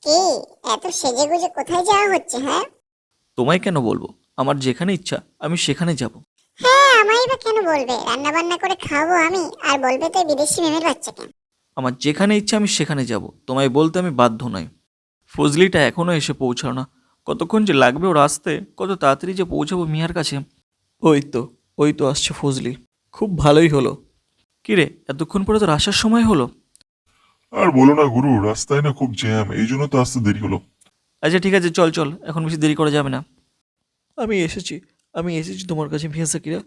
কি এত সেজেগুজে কোথায় যাওয়া হচ্ছে? হ্যাঁ তোমায় কেন বলবো? আমার যেখানে ইচ্ছা আমি সেখানে যাব। হ্যাঁ, আমায় বা কেন বলবে? রান্না বান্না করে খাওয়াবো আমি, আর বলবে তো এই বিদেশি মেমের বাচ্চাকে। আমার যেখানে ইচ্ছা আমি সেখানে যাব, তোমায় বলতে আমি বাধ্য নই। ফজলিটা এখনও এসে পৌঁছালো না। কতক্ষণ যে লাগবে ওর আসতে, কত তাড়াতাড়ি যে পৌঁছাবো মিয়ার কাছে। ওই তো, ওই তো আসছে ফজলি। খুব ভালোই হলো। কিরে, এতক্ষণ পরে তোর আসার সময় হলো? আর বলো না গুরু, রাস্তায় না খুব জ্যাম, এই জন্য তো আসতে দেরি হলো। আচ্ছা ঠিক আছে, চল চল, এখন বেশি দেরি করা যাবে না। আমি এসেছি, আমি এসেছি তোমার কাছে মিয়া সাকিরা।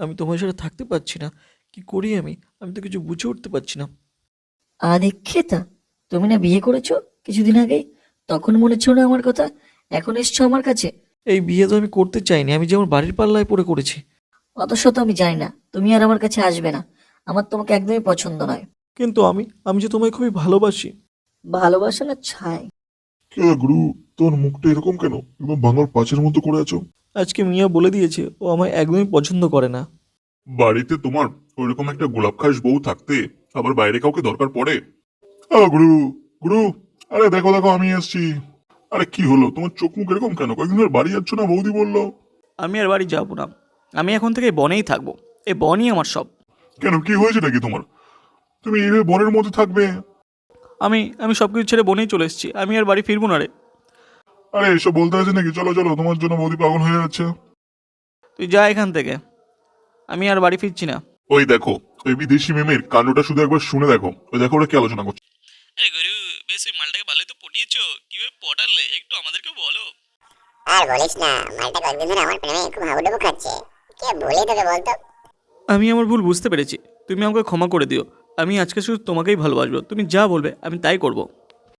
আমি তোমার সাথে থাকতে পারছি না। কি করি আমি? আমি তো কিছু বুঝে উঠতে পারছি না। আদিক্ষেতা, তুমি না বিয়ে করেছো কিছুদিন আগেই? তখন মনে ছিল না আমার কথা? এখন এসছো আমার কাছে? এই বিয়ে তো আমি করতে চাইনি, আমি যেমন বাড়ির পাল্লায় পড়ে করেছি। অত শত আমি জানি না, তুমি আর আমার কাছে আসবে না। আমার তোমাকে একদমই পছন্দ নয়। কিন্তু আমি যে তোমায় খুবই ভালোবাসি। ভালোবাসা না ছাই। কে গুরু, তোর মুখটা এরকম কেন? একদম বাংলার পাঁচের মতো করে আছো। আজকে মিয়া বলে দিয়েছে ও আমায় একদমই পছন্দ করে না। বাড়িতে তোমার ওইরকম একটা গোলাপ খাস বউ থাকতে আবার বাইরে কাউকে দরকার পড়ে? গুরু, গুরু, আরে দেখো দেখো আমি এসছি। আরে কি হলো, তোমার চোখ মুখ এরকম কেন? কয়েকদিন ধরে বাড়ি যাচ্ছ না, বৌদি বললো। আমি আর বাড়ি যাবো না, আমি এখন থেকে এই বনেই থাকবো। এই বনই আমার সব। কেন, কি হয়েছে নাকি তোমার? তুমি এইভাবে বনের মধ্যে থাকবে? আমি সব কিছু ছেড়ে বনেই চলে এসেছি, আমি আর বাড়ি ফিরবো না রে। আরে এসব বলতে আছে নাকি? চলো চলো, তোমার জন্য বৌদি পাগল হয়ে যাচ্ছে। তুই যা এখান থেকে, আমি আর বাড়ি ফিরছি না। ওই দেখো, ওই বিদেশি মেমের কাণ্ডটা শুধু একবার শুনে দেখো। ওই দেখো ওরা কি আলোচনা করছে। আরে গুরু, বেশ ওই মালটাকে ভালোই তো পটিয়েছো, কিভাবে পটালে একটু আমাদেরকে বলো। আর বলিস না, মালটা কয়েকদিন ধরে আমার প্রেমে খুব হাবুডুবু খাচ্ছে। কে বলি তোকে বলতো? আমি আমার ভুল বুঝতে পেরেছি, তুমি আমাকে ক্ষমা করে দিও। আমি আজকে শুধু তোমাকেই ভালোবাসবো, তুমি যা বলবে আমি তাই করবো।